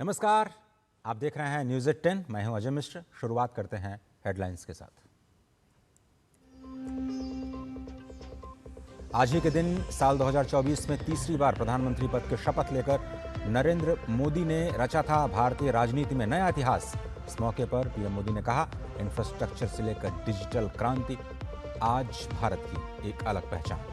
नमस्कार, आप देख रहे हैं न्यूज़ एट 10। मैं हूं अजय मिश्र। शुरुआत करते हैं हेडलाइंस के साथ। आज ही के दिन साल 2024 में तीसरी बार प्रधानमंत्री पद की शपथ लेकर नरेंद्र मोदी ने रचा था भारतीय राजनीति में नया इतिहास। इस मौके पर पीएम मोदी ने कहा, इंफ्रास्ट्रक्चर से लेकर डिजिटल क्रांति आज भारत की एक अलग पहचान।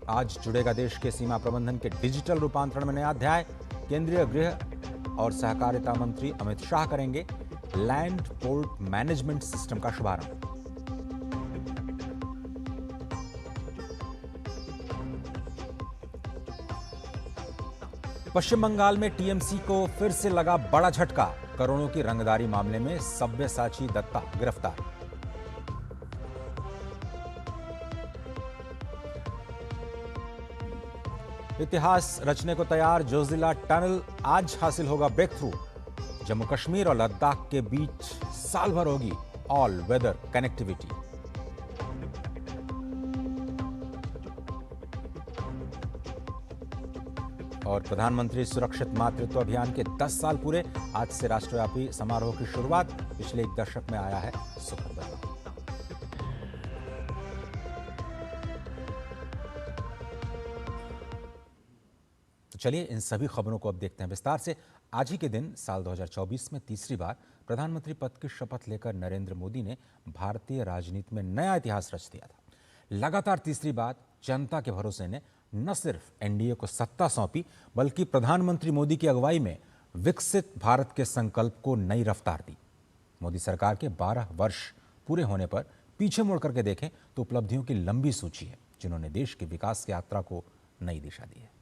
आज जुड़ेगा देश के सीमा प्रबंधन के डिजिटल रूपांतरण में नया अध्याय। केंद्रीय गृह और सहकारिता मंत्री अमित शाह करेंगे लैंड पोर्ट मैनेजमेंट सिस्टम का शुभारंभ। पश्चिम बंगाल में टीएमसी को फिर से लगा बड़ा झटका। करोड़ों की रंगदारी मामले में सब्यसाची दत्ता गिरफ्तार। इतिहास रचने को तैयार जोजिला टनल आज हासिल होगा ब्रेक थ्रू। जम्मू कश्मीर और लद्दाख के बीच साल भर होगी ऑल वेदर कनेक्टिविटी। और प्रधानमंत्री सुरक्षित मातृत्व अभियान के 10 साल पूरे। आज से राष्ट्रव्यापी समारोह की शुरुआत। पिछले एक दशक में आया है सुखद बदलाव। तो चलिए इन सभी खबरों को अब देखते हैं विस्तार से। आज ही के दिन साल 2024 में तीसरी बार प्रधानमंत्री पद की शपथ लेकर नरेंद्र मोदी ने भारतीय राजनीति में नया इतिहास रच दिया था। लगातार तीसरी बार जनता के भरोसे ने न सिर्फ एनडीए को सत्ता सौंपी, बल्कि प्रधानमंत्री मोदी की अगुवाई में विकसित भारत के संकल्प को नई रफ्तार दी। मोदी सरकार के 12 वर्ष पूरे होने पर पीछे मुड़ करके देखें तो उपलब्धियों की लंबी सूची है, जिन्होंने देश की विकास यात्रा को नई दिशा दी है।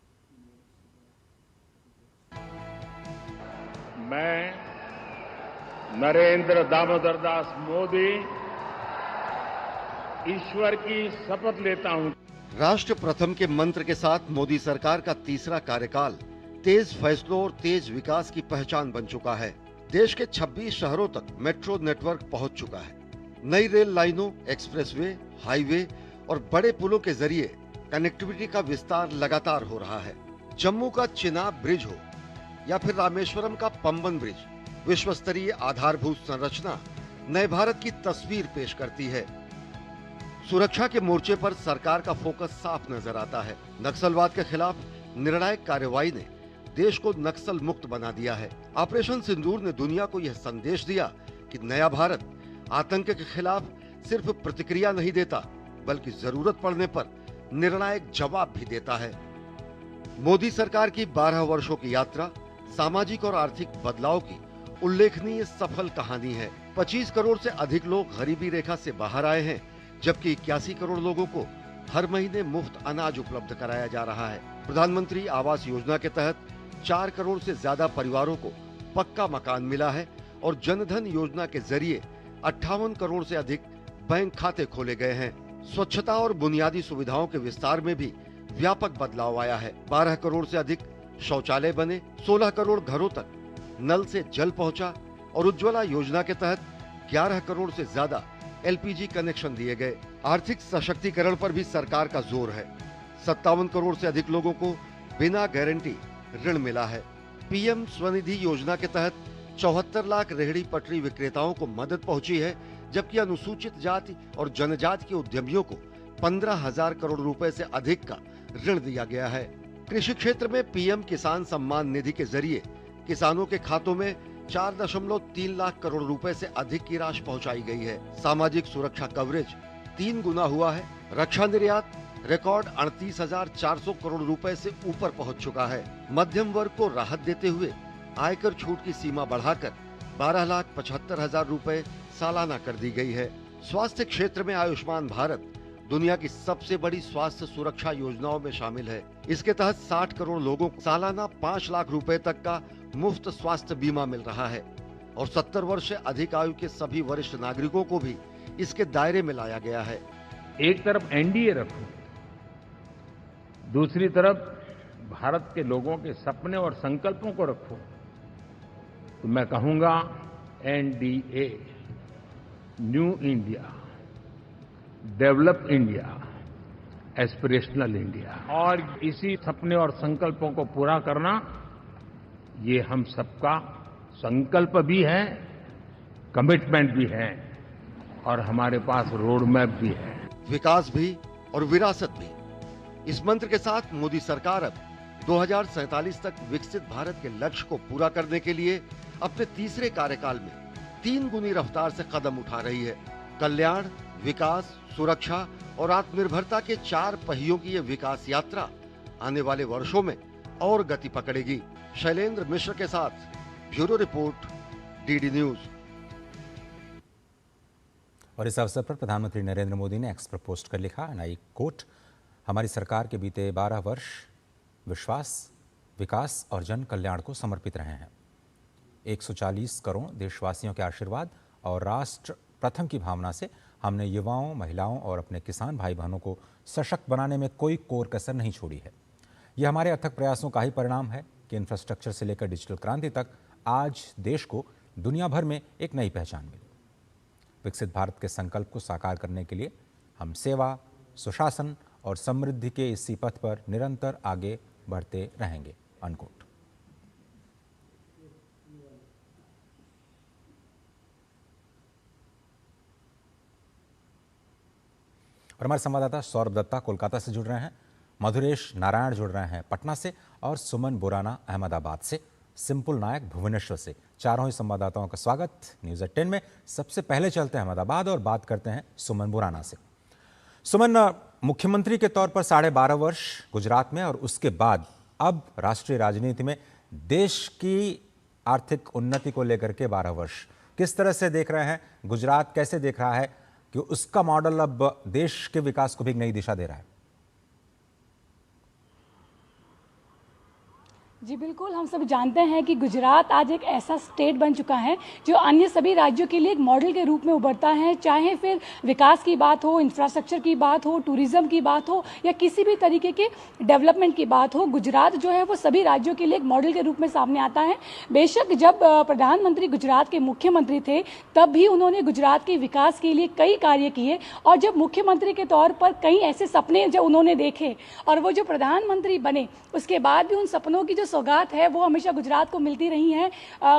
मैं नरेंद्र दामोदर दास मोदी ईश्वर की शपथ लेता हूं। राष्ट्र प्रथम के मंत्र के साथ मोदी सरकार का तीसरा कार्यकाल तेज फैसलों और तेज विकास की पहचान बन चुका है। देश के 26 शहरों तक मेट्रो नेटवर्क पहुंच चुका है। नई रेल लाइनों, एक्सप्रेसवे, हाईवे और बड़े पुलों के जरिए कनेक्टिविटी का विस्तार लगातार हो रहा है। जम्मू का चिनाब ब्रिज हो या फिर रामेश्वरम का पंबन ब्रिज, विश्व स्तरीय आधारभूत संरचना नए भारत की तस्वीर पेश करती है। सुरक्षा के मोर्चे पर सरकार का फोकस साफ नजर आता है। नक्सलवाद के खिलाफ निर्णायक कार्रवाई ने देश को नक्सल मुक्त बना दिया है। ऑपरेशन सिंदूर ने दुनिया को यह संदेश दिया कि नया भारत आतंक के खिलाफ सिर्फ प्रतिक्रिया नहीं देता, बल्कि जरूरत पड़ने पर निर्णायक जवाब भी देता है। मोदी सरकार की 12 वर्षों की यात्रा सामाजिक और आर्थिक बदलाव की उल्लेखनीय सफल कहानी है। 25 करोड़ से अधिक लोग गरीबी रेखा से बाहर आए हैं, जबकि 81 करोड़ लोगों को हर महीने मुफ्त अनाज उपलब्ध कराया जा रहा है। प्रधानमंत्री आवास योजना के तहत 4 करोड़ से ज्यादा परिवारों को पक्का मकान मिला है और जनधन योजना के जरिए 58 करोड़ से अधिक बैंक खाते खोले गए हैं। स्वच्छता और बुनियादी सुविधाओं के विस्तार में भी व्यापक बदलाव आया है। 12 करोड़ से अधिक शौचालय बने, 16 करोड़ घरों तक नल से जल पहुंचा और उज्ज्वला योजना के तहत 11 करोड़ से ज्यादा एलपीजी कनेक्शन दिए गए। आर्थिक सशक्तिकरण पर भी सरकार का जोर है। 57 करोड़ से अधिक लोगों को बिना गारंटी ऋण मिला है। पीएम स्वनिधि योजना के तहत 74 लाख रेहड़ी पटरी विक्रेताओं को मदद पहुंची है, जबकि अनुसूचित जाति और जनजाति के उद्यमियों को 15,000 करोड़ रुपए से अधिक का ऋण दिया गया है। कृषि क्षेत्र में पीएम किसान सम्मान निधि के जरिए किसानों के खातों में 4.3 लाख करोड़ रुपए से अधिक की राशि पहुंचाई गई है। सामाजिक सुरक्षा कवरेज 3 गुना हुआ है। रक्षा निर्यात रिकॉर्ड 38,400 करोड़ रुपए से ऊपर पहुंच चुका है। मध्यम वर्ग को राहत देते हुए आयकर छूट की सीमा बढ़ाकर 12,75,000 रुपए सालाना कर दी गई है। स्वास्थ्य क्षेत्र में आयुष्मान भारत दुनिया की सबसे बड़ी स्वास्थ्य सुरक्षा योजनाओं में शामिल है। इसके तहत 60 करोड़ लोगों को सालाना 5 लाख रुपए तक का मुफ्त स्वास्थ्य बीमा मिल रहा है और 70 वर्ष से अधिक आयु के सभी वरिष्ठ नागरिकों को भी इसके दायरे में लाया गया है। एक तरफ एनडीए रखो, दूसरी तरफ भारत के लोगों के सपने और संकल्पों को रखो, तो मैं कहूंगा NDA, new India, develop India, aspirational India. और इसी सपने और संकल्पों को पूरा करना ये हम सबका संकल्प भी है, कमिटमेंट भी है और हमारे पास रोड मैप भी है। विकास भी और विरासत भी, इस मंत्र के साथ मोदी सरकार अब 2047 तक विकसित भारत के लक्ष्य को पूरा करने के लिए अपने तीसरे कार्यकाल में 3 गुनी रफ्तार से कदम उठा रही है। कल्याण, विकास, सुरक्षा और आत्मनिर्भरता के 4 पहियों की ये विकास यात्रा आने वाले वर्षों में और गति पकड़ेगी। शैलेंद्र मिश्र के साथ ब्यूरो रिपोर्ट, डीडी न्यूज। और इस अवसर पर प्रधानमंत्री नरेंद्र मोदी ने एक्स पर पोस्ट कर लिखा, नई कोट, हमारी सरकार के बीते 12 वर्ष विश्वास, विकास और जन कल्याण को समर्पित रहे हैं। 140 करोड़ देशवासियों के आशीर्वाद और राष्ट्र प्रथम की भावना से हमने युवाओं, महिलाओं और अपने किसान भाई बहनों को सशक्त बनाने में कोई कोर कसर नहीं छोड़ी है। यह हमारे अथक प्रयासों का ही परिणाम है कि इंफ्रास्ट्रक्चर से लेकर डिजिटल क्रांति तक आज देश को दुनिया भर में एक नई पहचान मिली। विकसित भारत के संकल्प को साकार करने के लिए हम सेवा, सुशासन और समृद्धि के इसी पथ पर निरंतर आगे बढ़ते रहेंगे। अनकोट। और हमारे संवाददाता सौरभ दत्ता कोलकाता से जुड़ रहे हैं, मधुरेश नारायण जुड़ रहे हैं पटना से और सुमन बोराना अहमदाबाद से, सिंपल नायक भुवनेश्वर से। चारों ही संवाददाताओं का स्वागत न्यूज़ 10 में। सबसे पहले चलते हैं अहमदाबाद और बात करते हैं सुमन बोराना से। सुमन, मुख्यमंत्री के तौर पर 12.5 वर्ष गुजरात में और उसके बाद अब राष्ट्रीय राजनीति में देश की आर्थिक उन्नति को लेकर के 12 वर्ष किस तरह से देख रहे हैं? गुजरात कैसे देख रहा है कि उसका मॉडल अब देश के विकास को भी एक नई दिशा दे रहा है? जी बिल्कुल, हम सब जानते हैं कि गुजरात आज एक ऐसा स्टेट बन चुका है जो अन्य सभी राज्यों के लिए एक मॉडल के रूप में उभरता है। चाहे फिर विकास की बात हो, इंफ्रास्ट्रक्चर की बात हो, टूरिज्म की बात हो या किसी भी तरीके के डेवलपमेंट की बात हो, गुजरात जो है वो सभी राज्यों के लिए एक मॉडल के रूप में सामने आता है। बेशक जब प्रधानमंत्री गुजरात के मुख्यमंत्री थे तब भी उन्होंने गुजरात के विकास के लिए कई कार्य किए और जब मुख्यमंत्री के तौर पर कई ऐसे सपने जब उन्होंने देखे और वो जो प्रधानमंत्री बने उसके बाद भी उन सपनों की जो सौगात है वो हमेशा गुजरात को मिलती रही है।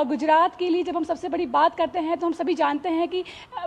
गुजरात के लिए जब हम सबसे बड़ी बात करते हैं तो हम सभी जानते हैं कि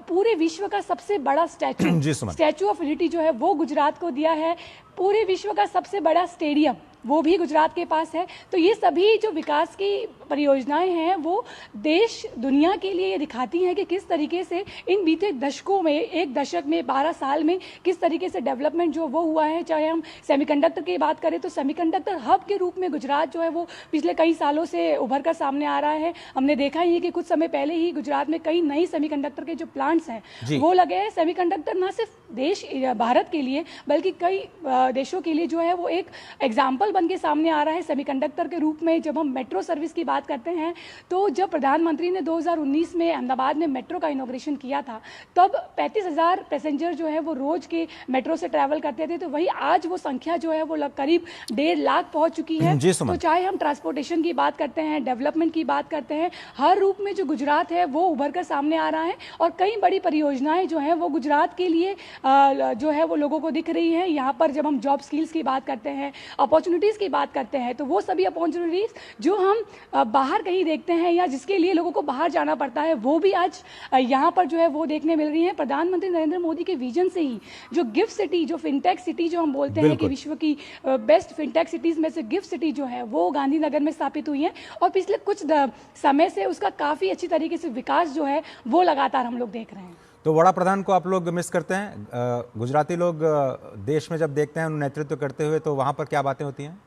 पूरे विश्व का सबसे बड़ा स्टैचू ऑफ यूनिटी जो है वो गुजरात को दिया है। पूरे विश्व का सबसे बड़ा स्टेडियम वो भी गुजरात के पास है। तो ये सभी जो विकास की परियोजनाएं हैं वो देश दुनिया के लिए ये दिखाती हैं कि किस तरीके से इन बीते दशकों में, एक दशक में, 12 साल में किस तरीके से डेवलपमेंट जो वो हुआ है। चाहे हम सेमीकंडक्टर की बात करें तो सेमीकंडक्टर हब के रूप में गुजरात जो है वो पिछले कई सालों से उभर कर सामने आ रहा है। हमने देखा ही है कि कुछ समय पहले ही गुजरात में कई नई सेमीकंडक्टर के जो प्लांट्स हैं वो लगे हैं। सेमीकंडक्टर ना सिर्फ देश भारत के लिए बल्कि कई देशों के लिए जो है वो एक एग्जाम्पल बन के सामने आ रहा है सेमीकंडक्टर के रूप में। जब हम मेट्रो सर्विस की बात करते हैं तो जब प्रधानमंत्री ने 2019 में अहमदाबाद में मेट्रो का इनॉग्रेशन किया था तब 35,000 पैसेंजर जो है वो रोज के मेट्रो से ट्रैवल करते थे। तो वही आज वो संख्या जो है वो करीब 1.5 लाख पहुंच चुकी है। तो चाहे हम ट्रांसपोर्टेशन की बात करते हैं, डेवलपमेंट की बात करते हैं, हर रूप में जो गुजरात है वो उभर कर सामने आ रहा है और कई बड़ी परियोजनाएं जो है वो गुजरात के लिए जो है वो लोगों को दिख रही है। यहाँ पर जब हम जॉब स्किल्स की बात करते हैं, अपॉर्चुनिटीज की बात करते हैं तो वो सभी अपॉर्चुनिटीज जो हम बाहर कहीं देखते हैं या जिसके लिए लोगों को बाहर जाना पड़ता है वो भी आज यहाँ पर जो है वो देखने मिल रही है। प्रधानमंत्री नरेंद्र मोदी के विजन से ही जो गिफ्ट सिटी, जो फिनटेक सिटी जो हम बोलते हैं कि विश्व की बेस्ट फिनटेक सिटीज में से गिफ्ट सिटी जो है वो गांधीनगर में स्थापित हुई है और पिछले कुछ समय से उसका काफी अच्छी तरीके से विकास जो है वो लगातार हम लोग देख रहे हैं। तो वड़ा प्रधान को आप लोग मिस करते हैं? गुजराती लोग देश में जब देखते हैं नेतृत्व करते हुए तो वहां पर क्या बातें होती हैं?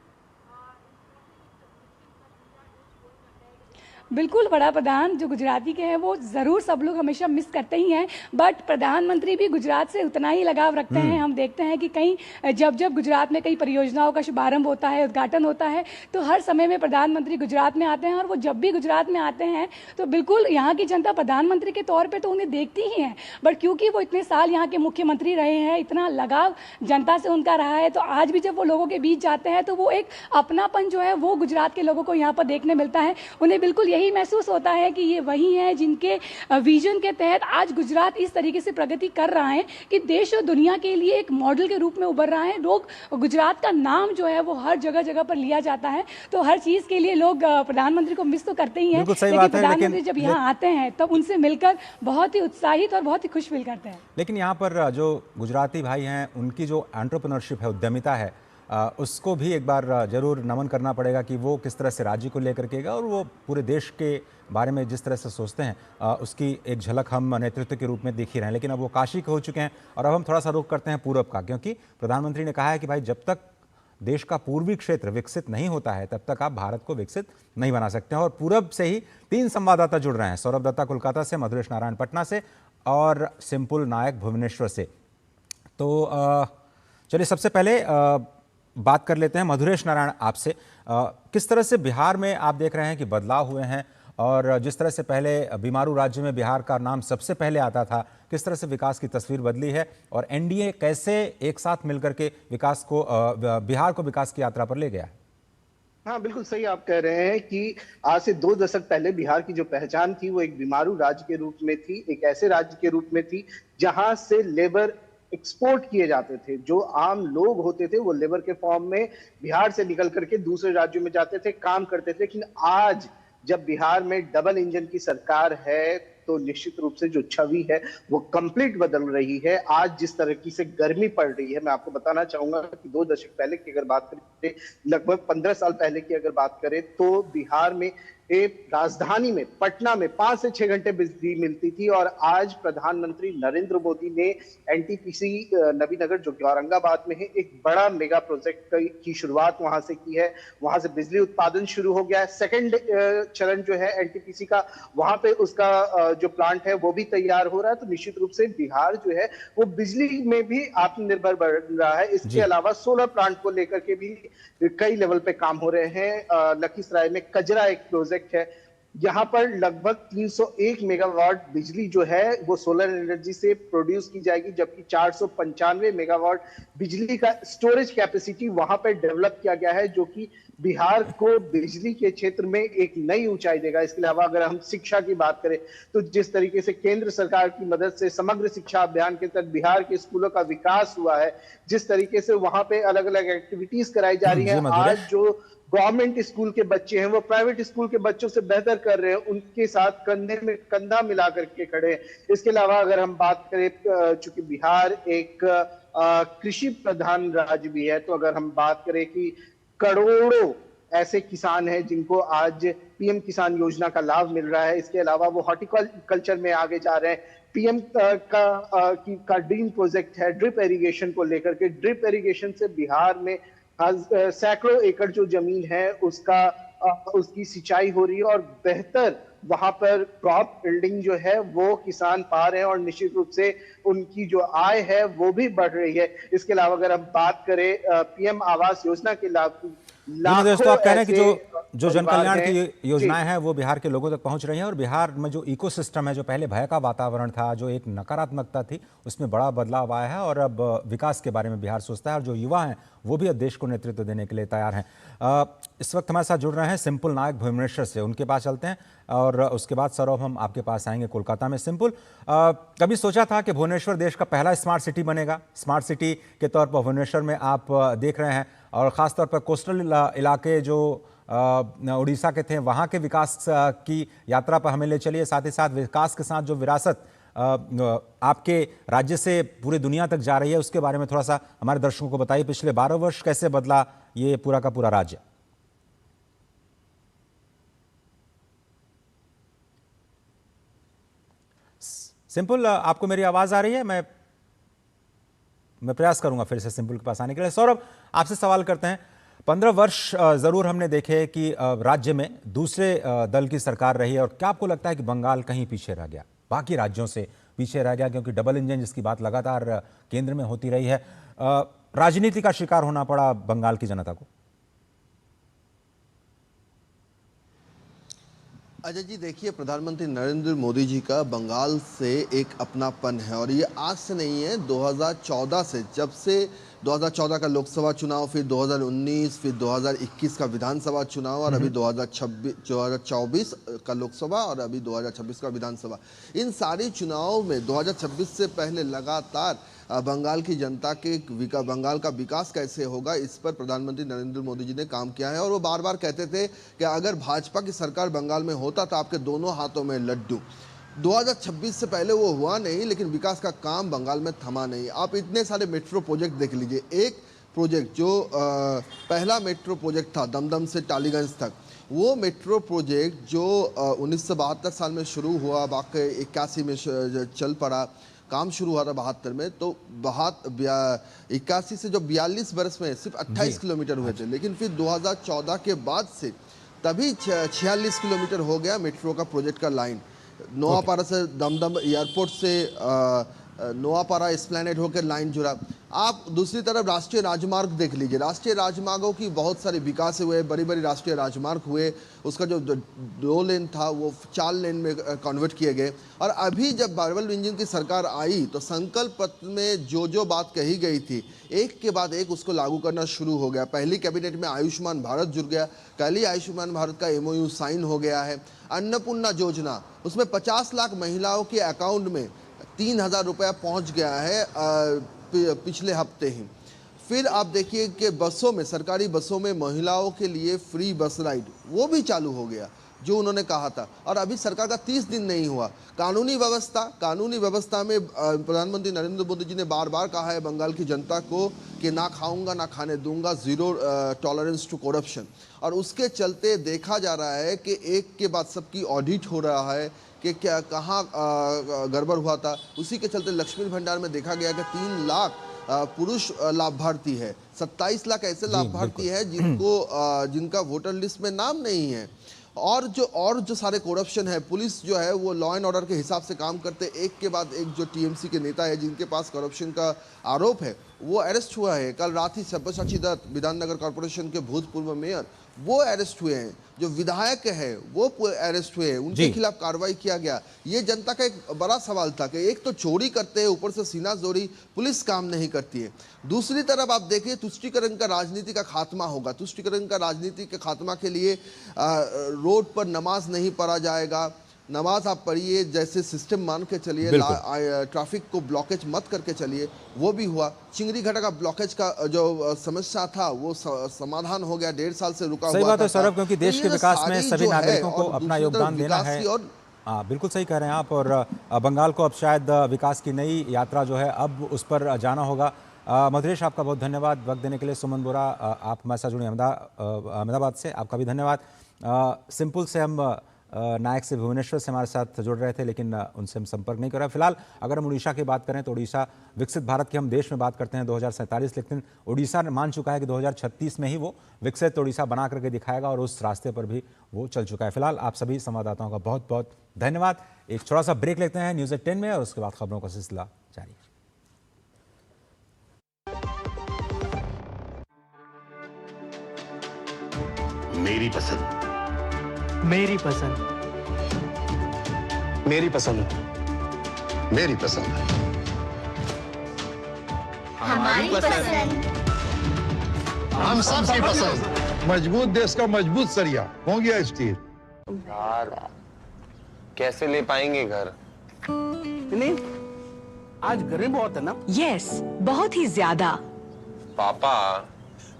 बिल्कुल, बड़ा प्रधान जो गुजराती के हैं वो ज़रूर सब लोग हमेशा मिस करते ही हैं, बट प्रधानमंत्री भी गुजरात से उतना ही लगाव रखते हैं। हम देखते हैं कि कई जब गुजरात में कई परियोजनाओं का शुभारंभ होता है, उद्घाटन होता है तो हर समय में प्रधानमंत्री गुजरात में आते हैं और वो जब भी गुजरात में आते हैं तो बिल्कुल यहाँ की जनता प्रधानमंत्री के तौर पर तो उन्हें देखती ही है, बट क्योंकि वो इतने साल यहाँ के मुख्यमंत्री रहे हैं, इतना लगाव जनता से उनका रहा है, तो आज भी जब वो लोगों के बीच जाते हैं तो वो एक अपनापन जो है वो गुजरात के लोगों को यहाँ पर देखने मिलता है। उन्हें बिल्कुल यही महसूस होता है कि ये वही हैं जिनके विजन के तहत आज गुजरात इस तरीके से प्रगति कर रहा है कि देश और दुनिया के लिए एक मॉडल के रूप में उभर रहा है। लोग गुजरात का नाम जो है वो हर जगह जगह पर लिया जाता है, तो हर चीज़ के लिए लोग प्रधानमंत्री को मिस तो करते ही हैं, लेकिन प्रधानमंत्री जब यहाँ आते हैं तब उनसे मिलकर बहुत ही उत्साहित और बहुत ही खुश फील करते हैं। लेकिन यहाँ पर जो गुजराती भाई हैं उनकी जो एंटरप्रेन्योरशिप है, उद्यमिता है, उसको भी एक बार जरूर नमन करना पड़ेगा कि वो किस तरह से राज्य को लेकर के गए और वो पूरे देश के बारे में जिस तरह से सोचते हैं उसकी एक झलक हम नेतृत्व के रूप में देख ही रहे हैं। लेकिन अब वो काशी के हो चुके हैं और अब हम थोड़ा सा रुख करते हैं पूरब का, क्योंकि प्रधानमंत्री ने कहा है कि भाई जब तक देश का पूर्वी क्षेत्र विकसित नहीं होता है तब तक आप भारत को विकसित नहीं बना सकते हैं। और पूरब से ही 3 संवाददाता जुड़ रहे हैं, सौरभ दत्ता कोलकाता से, मधुरेश नारायण पटना से और सिंपुल नायक भुवनेश्वर से। तो चलिए सबसे पहले बात कर लेते हैं मधुरेश नारायण आपसे। किस तरह से बिहार में आप देख रहे हैं कि बदलाव हुए हैं और जिस तरह से पहले बीमारू राज्य में बिहार का नाम सबसे पहले आता था, किस तरह से विकास की तस्वीर बदली है और एनडीए कैसे एक साथ मिलकर के विकास को बिहार को विकास की यात्रा पर ले गया है? हाँ, बिल्कुल सही आप कह रहे हैं कि आज से 2 दशक पहले बिहार की जो पहचान थी वो एक बीमारू राज्य के रूप में थी, एक ऐसे राज्य के रूप में थी जहां से लेबर एक्सपोर्ट किए जाते थे। जो आम लोग होते थे वो लेबर के फॉर्म में बिहार से निकल करके दूसरे राज्यों में जाते थे, काम करते थे। लेकिन आज जब बिहार में डबल इंजन की सरकार है तो निश्चित रूप से जो छवि है वो कंप्लीट बदल रही है। आज जिस तरह से गर्मी पड़ रही है, मैं आपको बताना चाहूंगा कि 2 दशक पहले की अगर बात करें, लगभग 15 साल पहले की अगर बात करें तो बिहार में राजधानी में पटना में 5 से 6 घंटे बिजली मिलती थी और आज प्रधानमंत्री नरेंद्र मोदी ने एनटीपीसी नवीनगर जो कि औरंगाबाद में है एक बड़ा मेगा प्रोजेक्ट की शुरुआत वहां से की है। वहां से बिजली उत्पादन शुरू हो गया है। सेकंड चरण जो है एनटीपीसी का, वहां पे उसका जो प्लांट है वो भी तैयार हो रहा है। तो निश्चित रूप से बिहार जो है वो बिजली में भी आत्मनिर्भर बन रहा है। इसके अलावा सोलर प्लांट को लेकर के भी कई लेवल पे काम हो रहे हैं। लखीसराय में कजरा एक प्रोजेक्ट है, यहाँ पर लगभग 301 मेगावाट बिजली जो है वो सोलर एनर्जी से प्रोड्यूस की जाएगी, जबकि 495 मेगावाट बिजली का स्टोरेज कैपेसिटी वहां पर डेवलप किया गया है, जो कि बिहार को बिजली के क्षेत्र में एक नई ऊंचाई देगा। इसके अलावा अगर हम शिक्षा की बात करें तो जिस तरीके से केंद्र सरकार की मदद से समग्र शिक्षा अभियान के तहत बिहार के स्कूलों का विकास हुआ है, जिस तरीके से वहां पे अलग अलग एक्टिविटीज कराई जा रही है, आज जो गवर्नमेंट स्कूल के बच्चे हैं वो प्राइवेट स्कूल के बच्चों से बेहतर कर रहे हैं, उनके साथ कंधे में कंधा मिला करके खड़े हैं। इसके अलावा अगर हम बात करें, चूंकि बिहार एक कृषि प्रधान राज्य भी है, तो अगर हम बात करें कि करोड़ों ऐसे किसान हैं जिनको आज पीएम किसान योजना का लाभ मिल रहा है। इसके अलावा वो हॉर्टिकल्चर में आगे जा रहे हैं। पीएम का ड्रीम प्रोजेक्ट है ड्रिप इरिगेशन को लेकर के। ड्रिप इरिगेशन से बिहार में सैकड़ों एकड़ जो जमीन है उसकी सिंचाई हो रही है और बेहतर वहां पर क्रॉप यील्डिंग जो है वो किसान पा रहे हैं और निश्चित रूप से उनकी जो आय है वो भी बढ़ रही है। इसके अलावा अगर हम बात करें पीएम आवास योजना के लाभ की, दोस्तों आप कह रहे हैं कि जो जन कल्याण की योजनाएं हैं वो बिहार के लोगों तक पहुंच रही हैं और बिहार में जो इकोसिस्टम है, जो पहले भय का वातावरण था, जो एक नकारात्मकता थी, उसमें बड़ा बदलाव आया है और अब विकास के बारे में बिहार सोचता है और जो युवा हैं वो भी अब देश को नेतृत्व देने के लिए तैयार हैं। इस वक्त हमारे साथ जुड़ रहे हैं सिंपुल नायक भुवनेश्वर से, उनके पास चलते हैं और उसके बाद सौरभ हम आपके पास आएंगे कोलकाता में। सिंपुल, कभी सोचा था कि भुवनेश्वर देश का पहला स्मार्ट सिटी बनेगा? स्मार्ट सिटी के तौर पर भुवनेश्वर में आप देख रहे हैं और ख़ासतौर पर कोस्टल इलाके जो उड़ीसा के थे वहाँ के विकास की यात्रा पर हमें ले चलिए। साथ ही साथ विकास के साथ जो विरासत आपके राज्य से पूरी दुनिया तक जा रही है उसके बारे में थोड़ा सा हमारे दर्शकों को बताइए। पिछले 12 वर्ष कैसे बदला ये पूरा का पूरा राज्य? सिंपुल, आपको मेरी आवाज आ रही है? मैं प्रयास करूंगा फिर से सिंपुल के पास आने के लिए। सौरभ, आपसे सवाल करते हैं। 15 वर्ष जरूर हमने देखे कि राज्य में दूसरे दल की सरकार रही है और क्या आपको लगता है कि बंगाल कहीं पीछे रह गया, बाकी राज्यों से पीछे रह गया, क्योंकि डबल इंजन जिसकी बात लगातार केंद्र में होती रही है, राजनीति का शिकार होना पड़ा बंगाल की जनता को? अजय जी देखिए, प्रधानमंत्री नरेंद्र मोदी जी का बंगाल से एक अपनापन है और ये आज से नहीं है, 2014 से, जब से 2014 का लोकसभा चुनाव, फिर 2019, फिर 2021 का विधानसभा चुनाव और अभी 2024 का लोकसभा और अभी 2026 का विधानसभा, इन सारे चुनावों में 2026 से पहले लगातार बंगाल की जनता के बंगाल का विकास कैसे होगा, इस पर प्रधानमंत्री नरेंद्र मोदी जी ने काम किया है। और वो बार बार कहते थे कि अगर भाजपा की सरकार बंगाल में होता तो आपके दोनों हाथों में लड्डू। 2026 से पहले वो हुआ नहीं, लेकिन विकास का काम बंगाल में थमा नहीं। आप इतने सारे मेट्रो प्रोजेक्ट देख लीजिए। एक प्रोजेक्ट जो पहला मेट्रो प्रोजेक्ट था दमदम से टालीगंज तक, वो मेट्रो प्रोजेक्ट जो 1972 साल में शुरू हुआ, बाकी 81 में चल पड़ा, काम शुरू हुआ था 72 में, तो 81 से जो 42 बरस में सिर्फ 28 किलोमीटर हुए थे, लेकिन फिर 2014 के बाद से तभी 46 किलोमीटर हो गया मेट्रो का प्रोजेक्ट का लाइन। नोआपाड़ा से दमदम एयरपोर्ट से नोआपाड़ा एस्प्लैनेड होकर लाइन जुड़ा। आप दूसरी तरफ राष्ट्रीय राजमार्ग देख लीजिए, राष्ट्रीय राजमार्गों की बहुत सारे विकास हुए, बड़ी बड़ी राष्ट्रीय राजमार्ग हुए, उसका जो 2 लेन था वो 4 लेन में कन्वर्ट किए गए। और अभी जब डबल इंजन की सरकार आई तो संकल्प पत्र में जो बात कही गई थी, एक के बाद एक उसको लागू करना शुरू हो गया। पहली कैबिनेट में आयुष्मान भारत जुड़ गया, कल ही आयुष्मान भारत का MOU साइन हो गया है। अन्नपूर्णा योजना, उसमें 50 लाख महिलाओं के अकाउंट में 3000 रुपया पहुँच गया है पिछले हफ्ते ही। फिर आप देखिए कि बसों में, सरकारी बसों में महिलाओं के लिए फ्री बस राइड, वो भी चालू हो गया जो उन्होंने कहा था। और अभी सरकार का 30 दिन नहीं हुआ। कानूनी व्यवस्था में प्रधानमंत्री नरेंद्र मोदी जी ने बार बार कहा है बंगाल की जनता को कि ना खाऊंगा ना खाने दूंगा, 0 टॉलरेंस टू करप्शन। और उसके चलते देखा जा रहा है कि एक के बाद सबकी ऑडिट हो रहा है कि क्या कहाँ गड़बड़ हुआ था। उसी के चलते लक्ष्मी भंडार में देखा गया कि 3 लाख पुरुष लाभार्थी है, 27 लाख ऐसे लाभार्थी है जिनका वोटर लिस्ट में नाम नहीं है। और जो सारे करप्शन है, पुलिस जो है वो लॉ एंड ऑर्डर के हिसाब से काम करते, एक के बाद एक जो TMC के नेता है जिनके पास करप्शन का आरोप है वो अरेस्ट हुआ है। कल रात ही सब्यसाची दत्त, विधाननगर कॉर्पोरेशन के भूतपूर्व मेयर, वो अरेस्ट हुए हैं। जो विधायक है वो अरेस्ट हुए हैं, उनके खिलाफ कार्रवाई किया गया। ये जनता का एक बड़ा सवाल था कि एक तो चोरी करते हैं, ऊपर से सीनाजोरी, पुलिस काम नहीं करती है। दूसरी तरफ आप देखिए तुष्टीकरण का राजनीति का खात्मा होगा। तुष्टीकरण का राजनीति के खात्मा के लिए रोड पर नमाज नहीं पढ़ा जाएगा। नमाज आप पढ़िए, जैसे सिस्टम मान के चलिए, ट्रैफिक को ब्लॉकेज मत करके चलिए, वो भी हुआ। चिंगरी घाटा का ब्लॉकेज का जो समस्या था वो समाधान हो गया, 1.5 साल से रुका हुआ था। सही बात है सौरभ, क्योंकि देश के विकास में सभी नागरिकों को अपना योगदान देना है। हाँ, बिल्कुल सही कह रहे हैं आप। और बंगाल को अब शायद विकास की नई यात्रा जो है अब उस पर जाना होगा। मधुरेश, आपका बहुत धन्यवाद वक्त देने के लिए। सुमन बोरा, आप हमारे साथ जुड़े अहमदाबाद से, आपका भी धन्यवाद। सिंपल से हम नायक से भुवनेश्वर से हमारे साथ जुड़ रहे थे, लेकिन उनसे हम संपर्क नहीं कर रहे। फिलहाल अगर हम उड़ीसा की बात करें तो उड़ीसा विकसित भारत के हम देश में बात करते हैं 2047, लेकिन उड़ीसा मान चुका है कि 2036 में ही वो विकसित उड़ीसा बना करके दिखाएगा और उस रास्ते पर भी वो चल चुका है। फिलहाल आप सभी संवाददाताओं का बहुत बहुत धन्यवाद। एक छोटा सा ब्रेक लेते हैं न्यूज़ 10 में और उसके बाद खबरों का सिलसिला जारी। मेरी पसंद, मेरी पसंद, मेरी पसंद, मेरी पसंद, हमारी पसंद, हम सबकी पसंद। मजबूत देश का मजबूत सरिया हो गया स्टील। यार कैसे ले पाएंगे घर? नहीं, आज गर्मी बहुत है ना? यस, बहुत ही ज्यादा। पापा,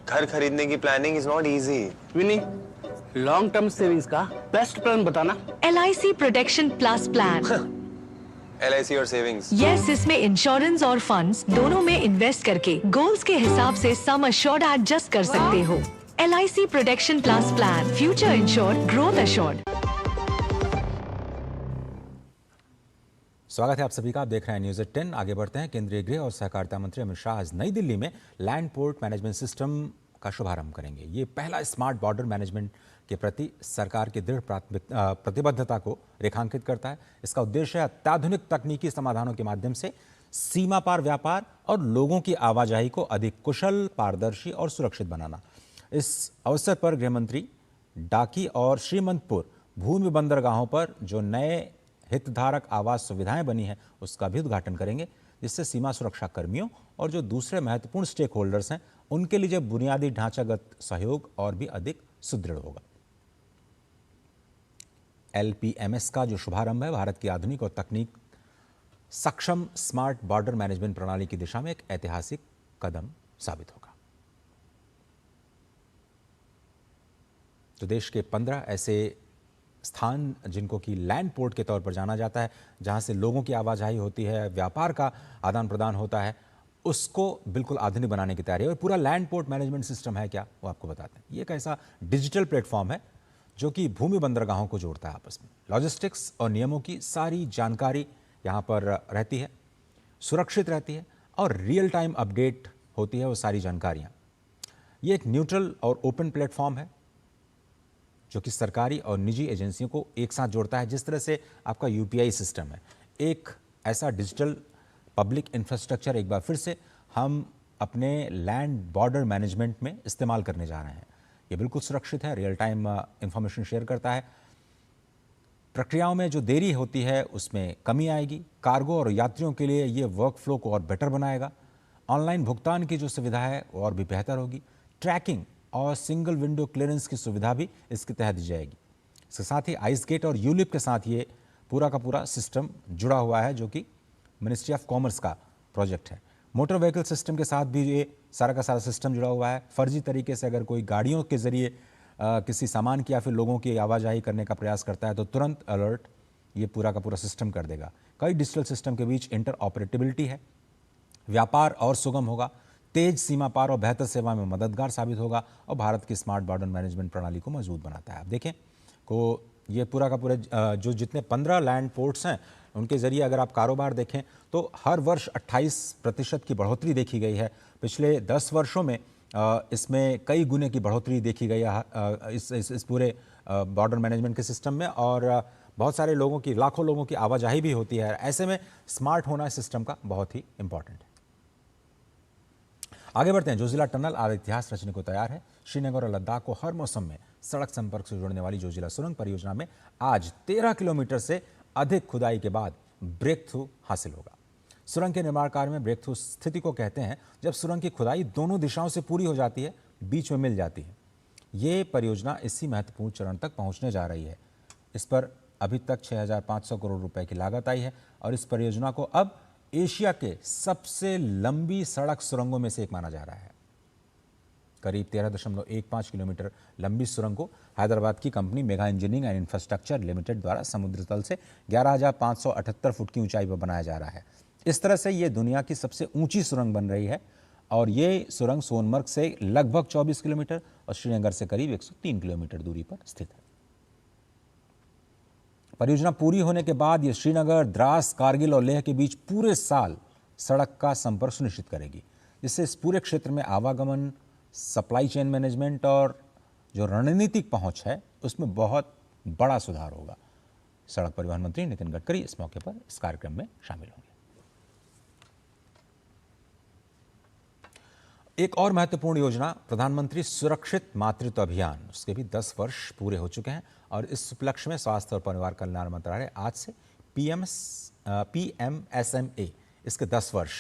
घर खरीदने की प्लानिंग इज नॉट इजी। विनी, लॉन्ग टर्म सेविंग्स का बेस्ट प्लान बताना। LIC protection plus plan. LIC और सेविंग्स। यस, इसमें इंश्योरेंस और फंड्स दोनों में इन्वेस्ट करके गोल्स के हिसाब से सम अश्योर्ड एडजस्ट कर सकते हो। LIC protection plus plan, future insured, growth assured. स्वागत है आप सभी का। आप देख रहे हैं न्यूज़ 10। आगे बढ़ते हैं। केंद्रीय गृह और सहकारिता मंत्री अमित शाह आज नई दिल्ली में लैंड पोर्ट मैनेजमेंट सिस्टम का शुभारंभ करेंगे। ये पहला स्मार्ट बॉर्डर मैनेजमेंट के प्रति सरकार की दृढ़ प्रतिबद्धता को रेखांकित करता है। इसका उद्देश्य है अत्याधुनिक तकनीकी समाधानों के माध्यम से सीमा पार व्यापार और लोगों की आवाजाही को अधिक कुशल, पारदर्शी और सुरक्षित बनाना। इस अवसर पर गृह मंत्री डाकी और श्रीमंतपुर भूमि बंदरगाहों पर जो नए हितधारक आवास सुविधाएं बनी हैं उसका भी उद्घाटन करेंगे, जिससे सीमा सुरक्षा कर्मियों और जो दूसरे महत्वपूर्ण स्टेक होल्डर्स हैं उनके लिए जो बुनियादी ढांचागत सहयोग और भी अधिक सुदृढ़ होगा। LPMS का जो शुभारंभ है भारत की आधुनिक और तकनीक सक्षम स्मार्ट बॉर्डर मैनेजमेंट प्रणाली की दिशा में एक ऐतिहासिक कदम साबित होगा। तो देश के 15 ऐसे स्थान जिनको कि लैंड पोर्ट के तौर पर जाना जाता है, जहां से लोगों की आवाजाही होती है, व्यापार का आदान प्रदान होता है, उसको बिल्कुल आधुनिक बनाने की तैयारी है। और पूरा लैंड पोर्ट मैनेजमेंट सिस्टम है क्या, वो आपको बताते हैं। ये एक ऐसा डिजिटल प्लेटफॉर्म है जो कि भूमि बंदरगाहों को जोड़ता है आपस में। लॉजिस्टिक्स और नियमों की सारी जानकारी यहाँ पर रहती है, सुरक्षित रहती है और रियल टाइम अपडेट होती है वो सारी जानकारियाँ। ये एक न्यूट्रल और ओपन प्लेटफॉर्म है जो कि सरकारी और निजी एजेंसियों को एक साथ जोड़ता है। जिस तरह से आपका UPI सिस्टम है, एक ऐसा डिजिटल पब्लिक इंफ्रास्ट्रक्चर एक बार फिर से हम अपने लैंड बॉर्डर मैनेजमेंट में इस्तेमाल करने जा रहे हैं। ये बिल्कुल सुरक्षित है, रियल टाइम इंफॉर्मेशन शेयर करता है, प्रक्रियाओं में जो देरी होती है उसमें कमी आएगी, कार्गो और यात्रियों के लिए ये वर्क फ्लो को और बेटर बनाएगा, ऑनलाइन भुगतान की जो सुविधा है वो और भी बेहतर होगी, ट्रैकिंग और सिंगल विंडो क्लियरेंस की सुविधा भी इसके तहत दी जाएगी। इसके साथ ही आइस गेट और यूलिप के साथ ये पूरा का पूरा सिस्टम जुड़ा हुआ है जो कि मिनिस्ट्री ऑफ कॉमर्स का प्रोजेक्ट है। मोटर व्हीकल सिस्टम के साथ भी ये सारा का सारा सिस्टम जुड़ा हुआ है। फर्जी तरीके से अगर कोई गाड़ियों के जरिए किसी सामान की या फिर लोगों की आवाजाही करने का प्रयास करता है तो तुरंत अलर्ट ये पूरा का पूरा सिस्टम कर देगा। कई डिजिटल सिस्टम के बीच इंटर ऑपरेटिबिलिटी है, व्यापार और सुगम होगा, तेज सीमा पार और बेहतर सेवा में मददगार साबित होगा और भारत की स्मार्ट बॉर्डर मैनेजमेंट प्रणाली को मजबूत बनाता है। आप देखें को ये पूरा का पूरा जो जितने 15 लैंड पोर्ट्स हैं उनके ज़रिए अगर आप कारोबार देखें तो हर वर्ष 28% की बढ़ोतरी देखी गई है। पिछले 10 वर्षों में इसमें कई गुने की बढ़ोतरी देखी गई है इस पूरे बॉर्डर मैनेजमेंट के सिस्टम में और बहुत सारे लोगों की, लाखों लोगों की आवाजाही भी होती है। ऐसे में स्मार्ट होना इस सिस्टम का बहुत ही इंपॉर्टेंट है। आगे बढ़ते हैं। जोजिला टनल आज इतिहास रचने को तैयार है। श्रीनगर और लद्दाख को हर मौसम में सड़क संपर्क से जोड़ने वाली जोजिला सुरंग परियोजना में आज 13 किलोमीटर से अधिक खुदाई के बाद ब्रेक थ्रू हासिल होगा। सुरंग के निर्माण कार्य में ब्रेक थ्रू स्थिति को कहते हैं जब सुरंग की खुदाई दोनों दिशाओं से पूरी हो जाती है, बीच में मिल जाती है। ये परियोजना इसी महत्वपूर्ण चरण तक पहुंचने जा रही है। इस पर अभी तक 6,500 करोड़ रुपए की लागत आई है और इस परियोजना को अब एशिया के सबसे लंबी सड़क सुरंगों में से एक माना जा रहा है। करीब 13.15 किलोमीटर लंबी सुरंग को हैदराबाद की company mega engineering and infrastructure limited द्वारा समुद्र तल से 11,578 फुट की ऊंचाई पर बनाया जा रहा है। इस तरह से ये दुनिया की सबसे ऊंची सुरंग बन रही है और ये सुरंग सोनमर्ग से लगभग 24 किलोमीटर और श्रीनगर से करीब 103 किलोमीटर दूरी पर स्थित है। परियोजना पूरी होने के बाद ये श्रीनगर, द्रास, कारगिल और लेह के बीच पूरे साल सड़क का संपर्क सुनिश्चित करेगी, जिससे इस पूरे क्षेत्र में आवागमन, सप्लाई चेन मैनेजमेंट और जो रणनीतिक पहुंच है उसमें बहुत बड़ा सुधार होगा। सड़क परिवहन मंत्री नितिन गडकरी इस मौके पर इस कार्यक्रम में शामिल होंगे। एक और महत्वपूर्ण योजना प्रधानमंत्री सुरक्षित मातृत्व अभियान, उसके भी 10 वर्ष पूरे हो चुके हैं और इस उपलक्ष्य में स्वास्थ्य और परिवार कल्याण मंत्रालय आज से PMSMA इसके 10 वर्ष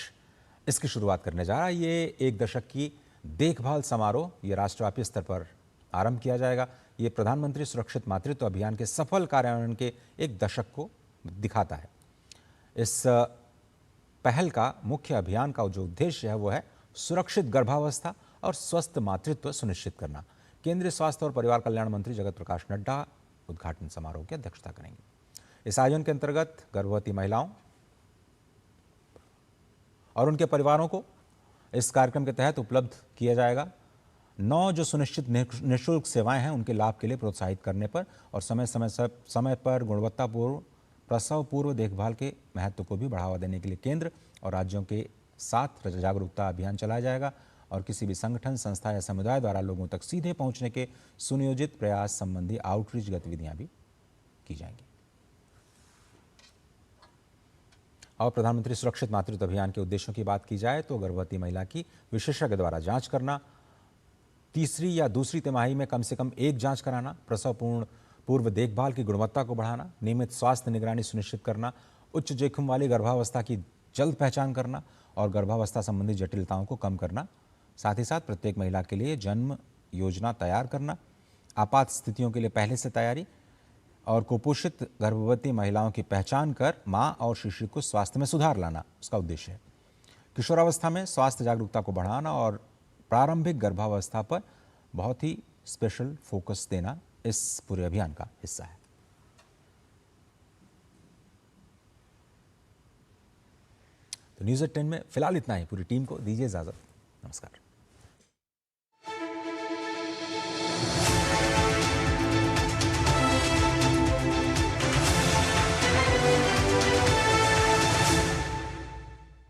इसकी शुरुआत करने जा रहा है। ये एक दशक की देखभाल समारोह ये राष्ट्रव्यापी स्तर पर आरंभ किया जाएगा। ये प्रधानमंत्री सुरक्षित मातृत्व अभियान के सफल कार्यान्वयन के एक दशक को दिखाता है। इस पहल का मुख्य अभियान का जो उद्देश्य है वो है सुरक्षित गर्भावस्था और स्वस्थ मातृत्व सुनिश्चित करना। केंद्रीय स्वास्थ्य और परिवार कल्याण मंत्री जगत प्रकाश नड्डा उद्घाटन समारोह की अध्यक्षता करेंगे। इस आयोजन के अंतर्गत गर्भवती महिलाओं और उनके परिवारों को इस कार्यक्रम के तहत उपलब्ध किया जाएगा 9 जो सुनिश्चित निःशुल्क सेवाएं हैं उनके लाभ के लिए प्रोत्साहित करने पर और समय पर गुणवत्तापूर्ण प्रसव पूर्व देखभाल के महत्व को भी बढ़ावा देने के लिए केंद्र और राज्यों के साथ जागरूकता अभियान चलाया जाएगा और किसी भी संगठन, संस्था या समुदाय द्वारा लोगों तक सीधे पहुंचने के सुनियोजित प्रयास संबंधी आउटरीच गतिविधियां भी की जाएंगी। और प्रधानमंत्री सुरक्षित मातृत्व अभियान के उद्देश्यों की बात की जाए तो गर्भवती महिला की विशेषज्ञ द्वारा जांच करना, तीसरी या दूसरी तिमाही में कम से कम एक जांच कराना, प्रसव पूर्व देखभाल की गुणवत्ता को बढ़ाना, नियमित स्वास्थ्य निगरानी सुनिश्चित करना, उच्च जोखिम वाली गर्भावस्था की जल्द पहचान करना और गर्भावस्था संबंधी जटिलताओं को कम करना, साथ ही साथ प्रत्येक महिला के लिए जन्म योजना तैयार करना, आपात स्थितियों के लिए पहले से तैयारी और कुपोषित गर्भवती महिलाओं की पहचान कर मां और शिशु को स्वास्थ्य में सुधार लाना उसका उद्देश्य है। किशोरावस्था में स्वास्थ्य जागरूकता को बढ़ाना और प्रारंभिक गर्भावस्था पर बहुत ही स्पेशल फोकस देना इस पूरे अभियान का हिस्सा है। तो न्यूज़ 10 में फिलहाल इतना ही। पूरी टीम को दीजिए इजाजत। नमस्कार।